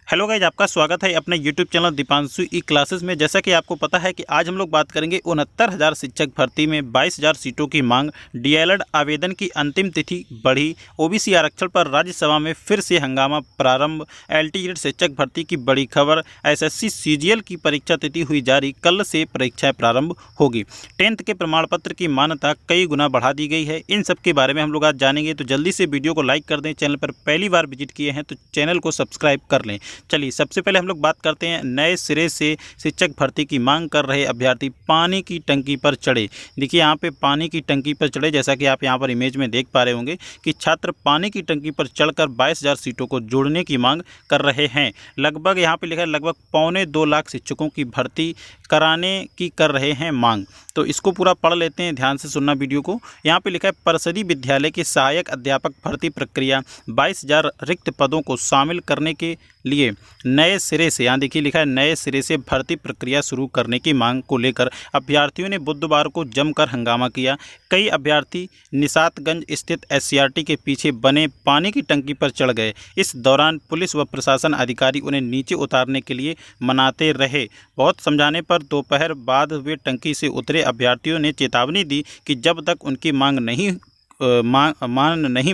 Hello guys, आपका स्वागत है अपने यूट्यूब चैनल दीपांशु ई क्लासेस में। जैसा कि आपको पता है कि आज हम लोग बात करेंगे 69,000 शिक्षक भर्ती में 22,000 सीटों की मांग। डीएलएड आवेदन की अंतिम तिथि बढ़ी। ओबीसी आरक्षण पर राज्यसभा में फिर से हंगामा प्रारंभ। एलटीई शिक्षक भर्ती की बड़ी खबर। एसएससी सीजीएल की परीक्षा तिथि हुई जारी, कल से परीक्षाएं प्रारंभ होगी। 10th के प्रमाण पत्र की मान्यता कई गुना बढ़ा दी गई है। इन सब के बारे में हम लोग आज जानेंगे, तो जल्दी से वीडियो को लाइक कर दें। चैनल पर पहली बार विजिट किए हैं तो चैनल को सब्सक्राइब कर लें। चलिए, सबसे पहले हम लोग बात करते हैं नए सिरे से शिक्षक भर्ती की मांग कर रहे अभ्यर्थी पानी की टंकी पर चढ़े। देखिए, यहाँ पे पानी की टंकी पर चढ़े, जैसा कि आप यहाँ पर इमेज में देख पा रहे होंगे कि छात्र पानी की टंकी पर चढ़कर 22,000 सीटों को जोड़ने की मांग कर रहे हैं। लगभग यहाँ पे लिखा है लगभग 1.25 लाख शिक्षकों की भर्ती कराने की कर रहे हैं मांग। तो इसको पूरा पढ़ लेते हैं, ध्यान से सुनना वीडियो को। यहाँ पे लिखा है परिषदीय विद्यालय के सहायक अध्यापक भर्ती प्रक्रिया 22,000 रिक्त पदों को शामिल करने के लिए नए सिरे से, यहाँ देखिए लिखा है नए सिरे से भर्ती प्रक्रिया शुरू करने की मांग को लेकर अभ्यर्थियों ने बुधवार को जमकर हंगामा किया। कई अभ्यर्थी निशातगंज स्थित एससीईआरटी के पीछे बने पानी की टंकी पर चढ़ गए। इस दौरान पुलिस व प्रशासन अधिकारी उन्हें नीचे उतारने के लिए मनाते रहे। बहुत समझाने पर दोपहर बाद वे टंकी से उतरे। अभ्यर्थियों ने चेतावनी दी कि जब तक उनकी मांग नहीं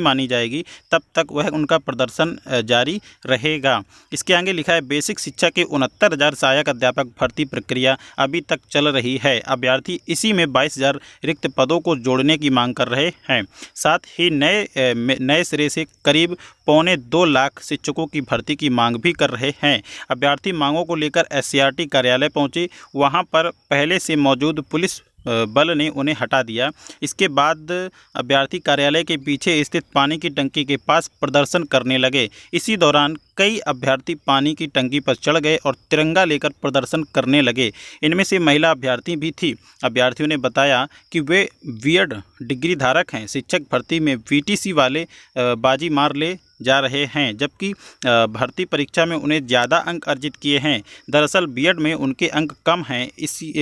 मानी जाएगी तब तक वह उनका प्रदर्शन जारी रहेगा। इसके आगे लिखा है बेसिक शिक्षा के 69,000 सहायक अध्यापक भर्ती प्रक्रिया अभी तक चल रही है। अभ्यर्थी इसी में 22,000 रिक्त पदों को जोड़ने की मांग कर रहे हैं। साथ ही नए सिरे से करीब 1.25 लाख शिक्षकों की भर्ती की मांग भी कर रहे हैं। अभ्यर्थी मांगों को लेकर एससीईआरटी कार्यालय पहुंचे। वहां पर पहले से मौजूद पुलिस बल ने उन्हें हटा दिया। इसके बाद अभ्यर्थी कार्यालय के पीछे स्थित पानी की टंकी के पास प्रदर्शन करने लगे। इसी दौरान कई अभ्यर्थी पानी की टंकी पर चढ़ गए और तिरंगा लेकर प्रदर्शन करने लगे। इनमें से महिला अभ्यर्थी भी थी। अभ्यर्थियों ने बताया कि वे बीएड डिग्री धारक हैं। शिक्षक भर्ती में वीटीसी वाले बाजी मार ले जा रहे हैं, जबकि भर्ती परीक्षा में उन्हें ज़्यादा अंक अर्जित किए हैं। दरअसल बीएड में उनके अंक कम हैं,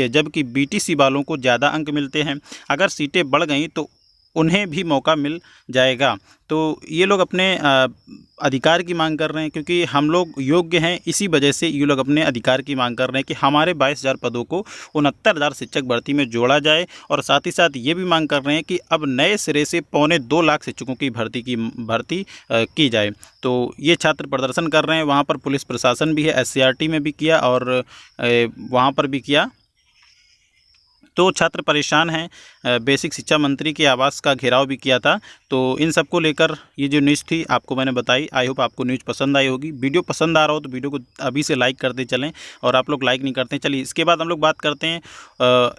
जबकि बीटीसी वालों को ज़्यादा अंक मिलते हैं। अगर सीटें बढ़ गईं तो उन्हें भी मौका मिल जाएगा। तो ये लोग अपने अधिकार की मांग कर रहे हैं, क्योंकि हम लोग योग्य हैं, इसी वजह से ये लोग अपने अधिकार की मांग कर रहे हैं कि हमारे 22,000 पदों को 69,000 शिक्षक भर्ती में जोड़ा जाए। और साथ ही साथ ये भी मांग कर रहे हैं कि अब नए सिरे से 1.25 लाख शिक्षकों की भर्ती की जाए। तो ये छात्र प्रदर्शन कर रहे हैं। वहाँ पर पुलिस प्रशासन भी है, एससीईआरटी में भी किया और वहाँ पर भी किया। तो छात्र परेशान हैं। बेसिक शिक्षा मंत्री के आवास का घेराव भी किया था। तो इन सब को लेकर ये जो न्यूज़ थी आपको मैंने बताई। आई होप आपको न्यूज़ पसंद आई होगी। वीडियो पसंद आ रहा हो तो वीडियो को अभी से लाइक करते चलें, और आप लोग लाइक नहीं करते। चलिए, इसके बाद हम लोग बात करते हैं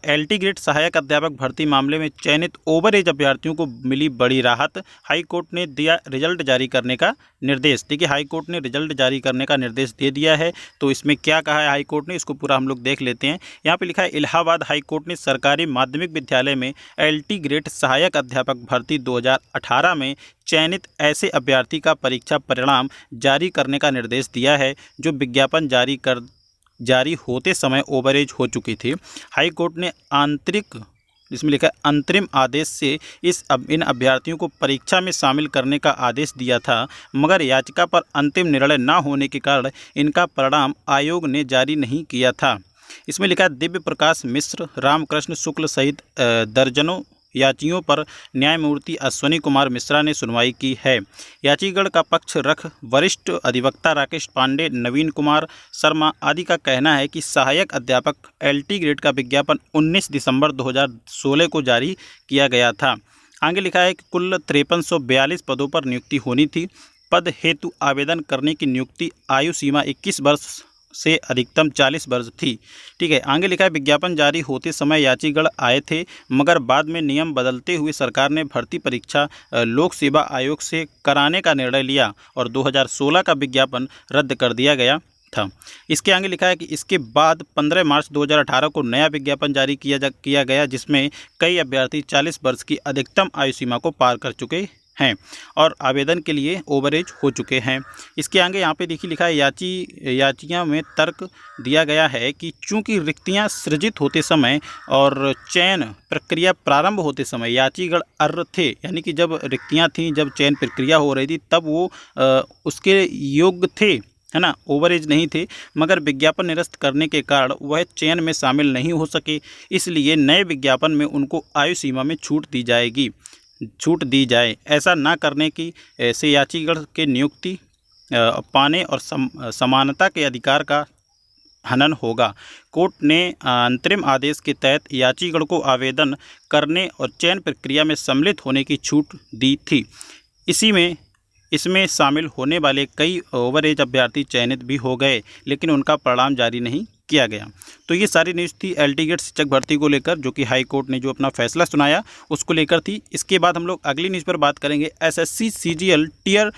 एलटी ग्रेड सहायक अध्यापक भर्ती मामले में चयनित ओवर एज अभ्यर्थियों को मिली बड़ी राहत। हाई कोर्ट ने दिया रिजल्ट जारी करने का निर्देश। देखिए, हाई कोर्ट ने रिजल्ट जारी करने का निर्देश दे दिया है। तो इसमें क्या कहा है हाई कोर्ट ने, इसको पूरा हम लोग देख लेते हैं। यहाँ पर लिखा है इलाहाबाद हाई कोर्ट ने सरकारी माध्यमिक विद्यालय में एलटी ग्रेड सहायक अध्यापक भर्ती 2018 में चयनित ऐसे अभ्यर्थी का परीक्षा परिणाम जारी करने का निर्देश दिया है जो विज्ञापन जारी होते समय ओवरेज हो चुकी थी। हाई कोर्ट ने इसमें लिखा है अंतरिम आदेश से इन अभ्यर्थियों को परीक्षा में शामिल करने का आदेश दिया था, मगर याचिका पर अंतिम निर्णय न होने के कारण इनका परिणाम आयोग ने जारी नहीं किया था। इसमें लिखा है दिव्य प्रकाश मिश्र, रामकृष्ण शुक्ल सहित दर्जनों याचियों पर न्यायमूर्ति अश्वनी कुमार मिश्रा ने सुनवाई की है। याचिकागण का पक्ष रख वरिष्ठ अधिवक्ता राकेश पांडे, नवीन कुमार शर्मा आदि का कहना है कि सहायक अध्यापक एलटी ग्रेड का विज्ञापन 19 दिसंबर 2016 को जारी किया गया था। आगे लिखा है कि कुल 5342 पदों पर नियुक्ति होनी थी। पद हेतु आवेदन करने की नियुक्ति आयु सीमा 21 वर्ष से अधिकतम 40 वर्ष थी। ठीक है, आगे लिखा है विज्ञापन जारी होते समय याचिकागण आए थे, मगर बाद में नियम बदलते हुए सरकार ने भर्ती परीक्षा लोक सेवा आयोग से कराने का निर्णय लिया और 2016 का विज्ञापन रद्द कर दिया गया था। इसके आगे लिखा है कि इसके बाद 15 मार्च 2018 को नया विज्ञापन जारी किया गया, जिसमें कई अभ्यर्थी 40 वर्ष की अधिकतम आयु सीमा को पार कर चुके हैं और आवेदन के लिए ओवरेज हो चुके हैं। इसके आगे यहाँ पे देखिए लिखा है याचिका में तर्क दिया गया है कि चूंकि रिक्तियाँ सृजित होते समय और चयन प्रक्रिया प्रारंभ होते समय याचिकागण अर्ह थे, यानी कि जब रिक्तियाँ थीं, जब चयन प्रक्रिया हो रही थी, तब वो उसके योग्य थे है ना, ओवर एज नहीं थे, मगर विज्ञापन निरस्त करने के कारण वह चयन में शामिल नहीं हो सके। इसलिए नए विज्ञापन में उनको आयु सीमा में छूट दी जाए। ऐसा न करने की से याचिकागण के नियुक्ति पाने और समानता के अधिकार का हनन होगा। कोर्ट ने अंतरिम आदेश के तहत याचिकागण को आवेदन करने और चयन प्रक्रिया में सम्मिलित होने की छूट दी थी। इसमें शामिल होने वाले कई ओवर एज अभ्यर्थी चयनित भी हो गए, लेकिन उनका परिणाम जारी नहीं किया गया। तो ये सारी न्यूज़ थी एल.टी. गेट शिक्षक भर्ती को लेकर, जो कि हाई कोर्ट ने जो अपना फैसला सुनाया उसको लेकर थी। इसके बाद हम लोग अगली न्यूज़ पर बात करेंगे। एसएससी सीजीएल टियर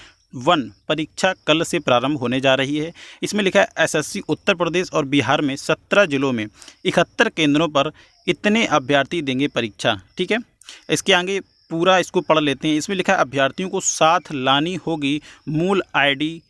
1 परीक्षा कल से प्रारंभ होने जा रही है। इसमें लिखा है एसएससी उत्तर प्रदेश और बिहार में 17 जिलों में 71 केंद्रों पर इतने अभ्यर्थी देंगे परीक्षा। ठीक है, इसके आगे पूरा इसको पढ़ लेते हैं। इसमें लिखा है अभ्यर्थियों को साथ लानी होगी मूल आईडी,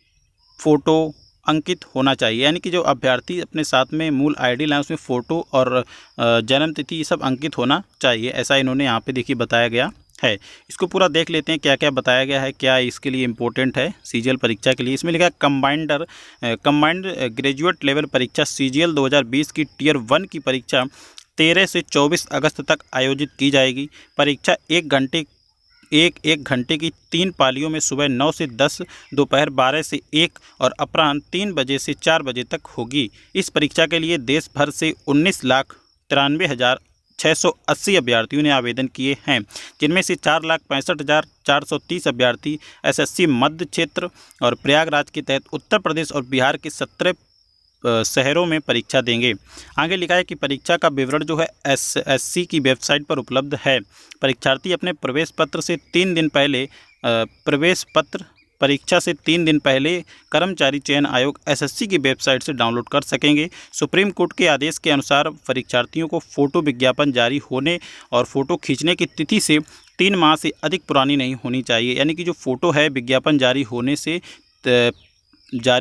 फ़ोटो अंकित होना चाहिए। यानी कि जो अभ्यर्थी अपने साथ में मूल आईडी लाएं उसमें फ़ोटो और जन्म तिथि ये सब अंकित होना चाहिए, ऐसा इन्होंने यहाँ पे देखिए बताया गया है। इसको पूरा देख लेते हैं क्या क्या बताया गया है, क्या इसके लिए इम्पोर्टेंट है सीजीएल परीक्षा के लिए। इसमें लिखा है कंबाइंड ग्रेजुएट लेवल परीक्षा सीजीएल 2020 की टियर 1 की परीक्षा 13 से 24 अगस्त तक आयोजित की जाएगी। परीक्षा एक घंटे की 3 पालियों में सुबह 9 से 10, दोपहर 12 से 1 और अपराह्न 3 बजे से 4 बजे तक होगी। इस परीक्षा के लिए देश भर से 19,93,680 अभ्यर्थियों ने आवेदन किए हैं, जिनमें से 4,65,430 अभ्यर्थी एसएससी मध्य क्षेत्र और प्रयागराज के तहत उत्तर प्रदेश और बिहार के 17 शहरों में परीक्षा देंगे। आगे लिखा है कि परीक्षा का विवरण जो है एसएससी की वेबसाइट पर उपलब्ध है। परीक्षार्थी अपने परीक्षा से 3 दिन पहले कर्मचारी चयन आयोग एसएससी की वेबसाइट से डाउनलोड कर सकेंगे। सुप्रीम कोर्ट के आदेश के अनुसार परीक्षार्थियों को फ़ोटो विज्ञापन जारी होने और फ़ोटो खींचने की तिथि से 3 माह से अधिक पुरानी नहीं होनी चाहिए। यानी कि जो फ़ोटो है विज्ञापन जारी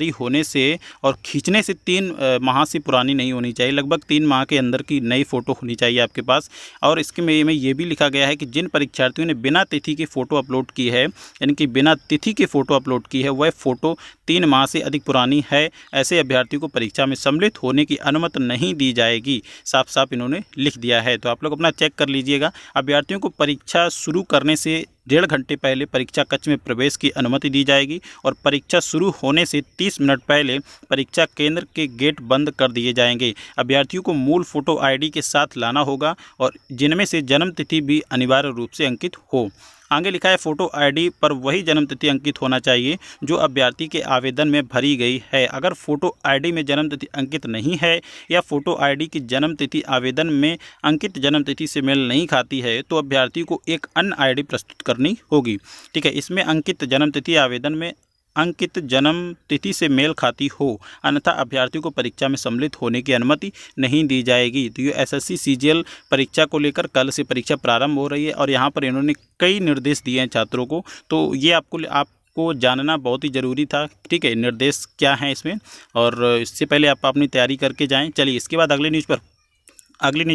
होने से और खींचने से 3 माह से पुरानी नहीं होनी चाहिए, लगभग 3 माह के अंदर की नई फ़ोटो होनी चाहिए आपके पास। और इसके में ये भी लिखा गया है कि जिन परीक्षार्थियों ने बिना तिथि की फ़ोटो अपलोड की है, यानी कि बिना तिथि की फ़ोटो अपलोड की है, वह फ़ोटो 3 माह से अधिक पुरानी है, ऐसे अभ्यर्थियों को परीक्षा में सम्मिलित होने की अनुमति नहीं दी जाएगी। साफ साफ इन्होंने लिख दिया है, तो आप लोग अपना चेक कर लीजिएगा। अभ्यर्थियों को परीक्षा शुरू करने से 1.5 घंटे पहले परीक्षा कक्ष में प्रवेश की अनुमति दी जाएगी और परीक्षा शुरू होने से 30 मिनट पहले परीक्षा केंद्र के गेट बंद कर दिए जाएंगे। अभ्यर्थियों को मूल फ़ोटो आईडी के साथ लाना होगा और जिनमें से जन्म तिथि भी अनिवार्य रूप से अंकित हो। आगे लिखा है फ़ोटो आईडी पर वही जन्म तिथि अंकित होना चाहिए जो अभ्यर्थी के आवेदन में भरी गई है। अगर फ़ोटो आईडी में जन्म तिथि अंकित नहीं है या फ़ोटो आईडी की जन्म तिथि आवेदन में अंकित जन्म तिथि से मेल नहीं खाती है, तो अभ्यर्थी को एक अन्य आईडी प्रस्तुत करनी होगी। ठीक है, इसमें अंकित जन्म तिथि आवेदन में अंकित जन्म तिथि से मेल खाती हो, अन्यथा अभ्यर्थियों को परीक्षा में सम्मिलित होने की अनुमति नहीं दी जाएगी। तो ये एसएससी सीजीएल परीक्षा को लेकर कल से परीक्षा प्रारंभ हो रही है और यहाँ पर इन्होंने कई निर्देश दिए हैं छात्रों को, तो ये आपको जानना बहुत ही ज़रूरी था। ठीक है, निर्देश क्या हैं इसमें, और इससे पहले आप अपनी तैयारी करके जाएँ। चलिए इसके बाद अगली न्यूज़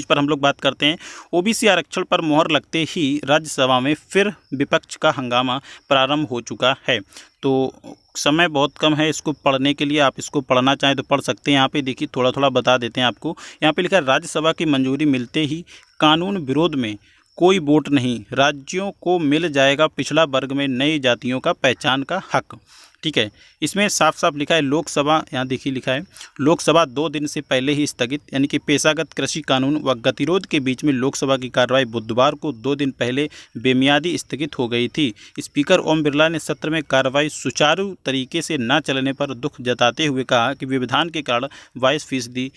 पर हम लोग बात करते हैं। ओबीसी आरक्षण पर मोहर लगते ही राज्यसभा में फिर विपक्ष का हंगामा प्रारंभ हो चुका है। तो समय बहुत कम है इसको पढ़ने के लिए, आप इसको पढ़ना चाहें तो पढ़ सकते हैं। यहाँ पे देखिए थोड़ा बता देते हैं आपको। यहाँ पे लिखा है राज्यसभा की मंजूरी मिलते ही कानून विरोध में कोई वोट नहीं, राज्यों को मिल जाएगा पिछड़ा वर्ग में नई जातियों का पहचान का हक। ठीक है, इसमें साफ साफ लिखा है लोकसभा, यहाँ देखिए लिखा है लोकसभा 2 दिन से पहले ही स्थगित, यानी कि पेशागत कृषि कानून व गतिरोध के बीच में लोकसभा की कार्रवाई बुधवार को 2 दिन पहले बेमियादी स्थगित हो गई थी। स्पीकर ओम बिरला ने सत्र में कार्रवाई सुचारू तरीके से न चलने पर दुख जताते हुए कहा कि व्यवधान के कारण 22%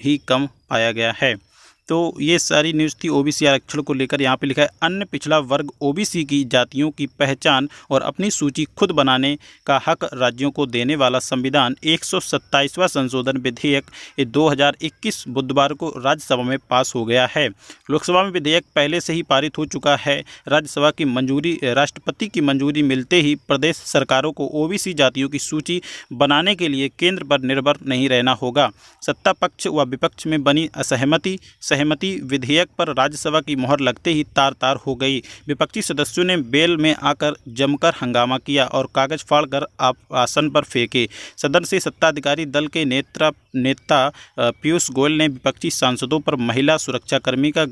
ही कम पाया गया है। तो ये सारी न्यूज़ थी ओबीसी आरक्षण को लेकर। यहाँ पे लिखा है अन्य पिछड़ा वर्ग ओबीसी की जातियों की पहचान और अपनी सूची खुद बनाने का हक राज्यों को देने वाला संविधान 127वां संशोधन विधेयक 2021 बुधवार को राज्यसभा में पास हो गया है। लोकसभा में विधेयक पहले से ही पारित हो चुका है। राज्यसभा की मंजूरी राष्ट्रपति की मंजूरी मिलते ही प्रदेश सरकारों को ओबीसी जातियों की सूची बनाने के लिए केंद्र पर निर्भर नहीं रहना होगा। सत्ता पक्ष व विपक्ष में बनी असहमति सहमति विधेयक पर राज्यसभा की मोहर लगते ही तार तार हो गई। विपक्षी सदस्यों ने बेल में आकर जमकर हंगामा किया और कागज फाड़कर आसन पर फेंके। सदन से सत्ताधारी दल के नेता पीयूष गोयल ने विपक्षी सांसदों पर महिला सुरक्षाकर्मी का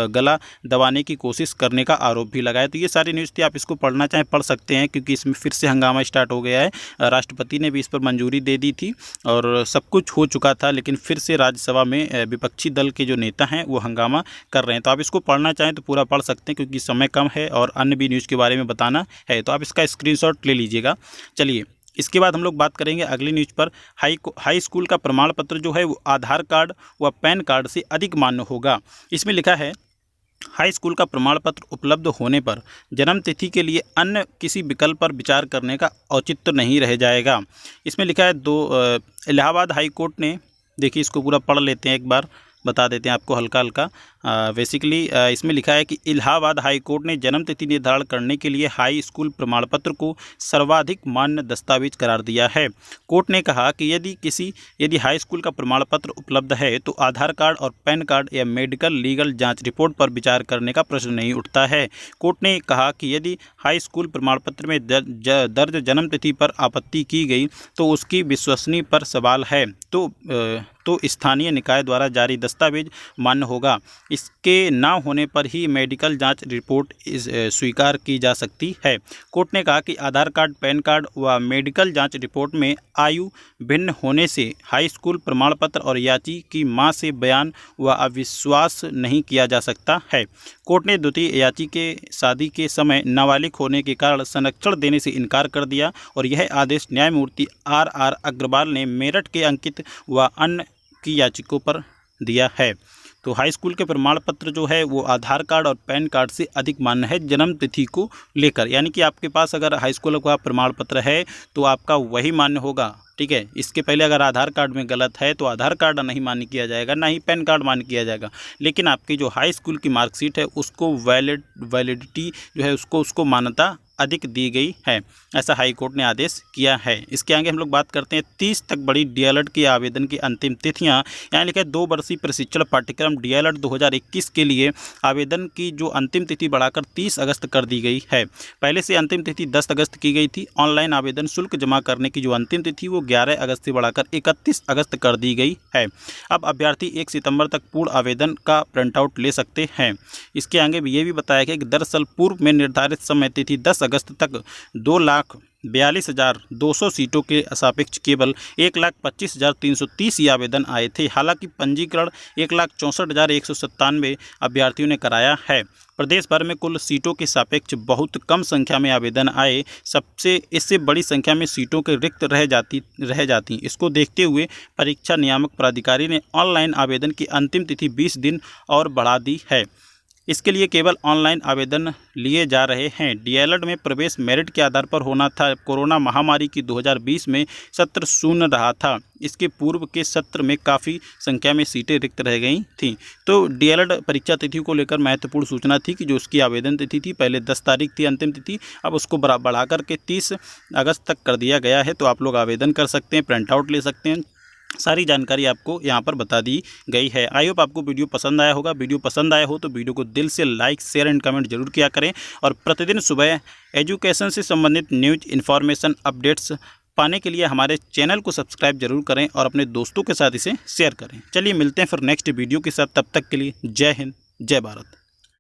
गला दबाने की कोशिश करने का आरोप भी लगाया। तो ये सारी न्यूज़ थी, आप इसको पढ़ना चाहें पढ़ सकते हैं, क्योंकि इसमें फिर से हंगामा स्टार्ट हो गया है। राष्ट्रपति ने भी इस पर मंजूरी दे दी थी और सब कुछ हो चुका था, लेकिन फिर से राज्यसभा में विपक्षी दल के जो नेता हैं वो हंगामा कर रहे हैं। तो आप इसको पढ़ना चाहें तो पूरा पढ़ सकते हैं, क्योंकि समय कम है और अन्य भी न्यूज़ के बारे में बताना है, तो आप इसका स्क्रीनशॉट ले लीजिएगा। चलिए, इसके बाद हम लोग बात करेंगे अगली न्यूज़ पर। हाई स्कूल का प्रमाण पत्र जो है वो आधार कार्ड व पैन कार्ड से अधिक मान्य होगा। इसमें लिखा है, हाई स्कूल का प्रमाण पत्र उपलब्ध होने पर जन्म तिथि के लिए अन्य किसी विकल्प पर विचार करने का औचित्य नहीं रह जाएगा। इसमें लिखा है इलाहाबाद हाई कोर्ट ने, देखिए इसको पूरा पढ़ लेते हैं, एक बार बता देते हैं आपको हल्का हल्का। बेसिकली इसमें लिखा है कि इलाहाबाद हाई कोर्ट ने जन्म तिथि निर्धारण करने के लिए हाई स्कूल प्रमाण पत्र को सर्वाधिक मान्य दस्तावेज करार दिया है। कोर्ट ने कहा कि यदि हाई स्कूल का प्रमाण पत्र उपलब्ध है तो आधार कार्ड और पैन कार्ड या मेडिकल लीगल जांच रिपोर्ट पर विचार करने का प्रश्न नहीं उठता है। कोर्ट ने कहा कि यदि हाई स्कूल प्रमाण पत्र में दर्ज जन्म तिथि पर आपत्ति की गई तो उसकी विश्वसनीयता पर सवाल है, तो स्थानीय निकाय द्वारा जारी दस्तावेज मान्य होगा। इसके ना होने पर ही मेडिकल जांच रिपोर्ट स्वीकार की जा सकती है। कोर्ट ने कहा कि आधार कार्ड, पैन कार्ड व मेडिकल जांच रिपोर्ट में आयु भिन्न होने से हाई स्कूल प्रमाण पत्र और याची की मां से बयान व अविश्वास नहीं किया जा सकता है। कोर्ट ने द्वितीय याची के शादी के समय नाबालिग होने के कारण संरक्षण देने से इनकार कर दिया और यह आदेश न्यायमूर्ति RR अग्रवाल ने मेरठ के अंकित व अन्य की याचिकों पर दिया है। तो हाई स्कूल के प्रमाण पत्र जो है वो आधार कार्ड और पैन कार्ड से अधिक मान्य है जन्म तिथि को लेकर, यानी कि आपके पास अगर हाई स्कूल का प्रमाण पत्र है तो आपका वही मान्य होगा। ठीक है, इसके पहले अगर आधार कार्ड में गलत है तो आधार कार्ड नहीं मान्य किया जाएगा, ना ही पैन कार्ड मान्य किया जाएगा, लेकिन आपकी जो हाई स्कूल की मार्कशीट है उसको वैलिडिटी जो है उसको मान्यता अधिक दी गई है, ऐसा हाई कोर्ट ने आदेश किया है। इसके आगे हम लोग बात करते हैं 30 तक बढ़ी DLED के आवेदन की अंतिम तिथियां। यहाँ लिखा है 2 वर्षीय प्रशिक्षण पाठ्यक्रम DLED 2021 के लिए आवेदन की जो अंतिम तिथि बढ़ाकर 30 अगस्त कर दी गई है। पहले से अंतिम तिथि 10 अगस्त की गई थी। ऑनलाइन आवेदन शुल्क जमा करने की जो अंतिम तिथि वो 11 अगस्त से बढ़ाकर 31 अगस्त कर दी गई है। अब अभ्यर्थी 1 सितंबर तक पूर्ण आवेदन का प्रिंटआउट ले सकते हैं। इसके आगे ये भी बताया गया कि दरअसल पूर्व में निर्धारित समय तिथि 10 अगस्त तक 2,42,200 सीटों के सापेक्ष केवल 1,25,330 ही आवेदन आए थे। हालांकि पंजीकरण 1,64,197 अभ्यर्थियों ने कराया है। प्रदेश भर में कुल सीटों के सापेक्ष बहुत कम संख्या में आवेदन आए। इससे बड़ी संख्या में सीटों के रिक्त रह जाती। इसको देखते हुए परीक्षा नियामक प्राधिकारी ने ऑनलाइन आवेदन की अंतिम तिथि 20 दिन और बढ़ा दी है। इसके लिए केवल ऑनलाइन आवेदन लिए जा रहे हैं। DLED में प्रवेश मेरिट के आधार पर होना था। कोरोना महामारी की 2020 में सत्र शून्य रहा था। इसके पूर्व के सत्र में काफ़ी संख्या में सीटें रिक्त रह गई थीं। तो DLED परीक्षा तिथि को लेकर महत्वपूर्ण सूचना थी कि जो उसकी आवेदन तिथि थी, पहले 10 तारीख थी अंतिम तिथि, अब उसको बढ़ा करके 30 अगस्त तक कर दिया गया है। तो आप लोग आवेदन कर सकते हैं, प्रिंट आउट ले सकते हैं। सारी जानकारी आपको यहाँ पर बता दी गई है। आई होप आपको वीडियो पसंद आया होगा। वीडियो पसंद आया हो तो वीडियो को दिल से लाइक, शेयर एंड कमेंट जरूर किया करें और प्रतिदिन सुबह एजुकेशन से संबंधित न्यूज इन्फॉर्मेशन अपडेट्स पाने के लिए हमारे चैनल को सब्सक्राइब जरूर करें और अपने दोस्तों के साथ इसे शेयर करें। चलिए मिलते हैं फिर नेक्स्ट वीडियो के साथ, तब तक के लिए जय हिंद, जय भारत।